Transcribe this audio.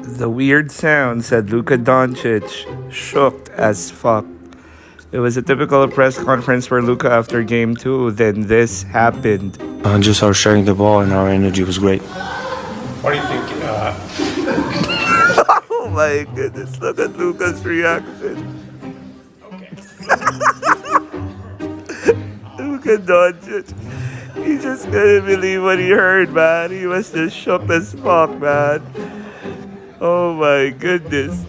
The weird sound, said Luka Doncic, shooked as fuck. It was a typical press conference for Luka after game two. Then this happened. Just our sharing the ball and our energy was great. What do you think? Oh my goodness, look at Luka's reaction. Okay. Luka Doncic. He just couldn't believe what he heard, man. He was just shook as fuck, man. Oh my goodness.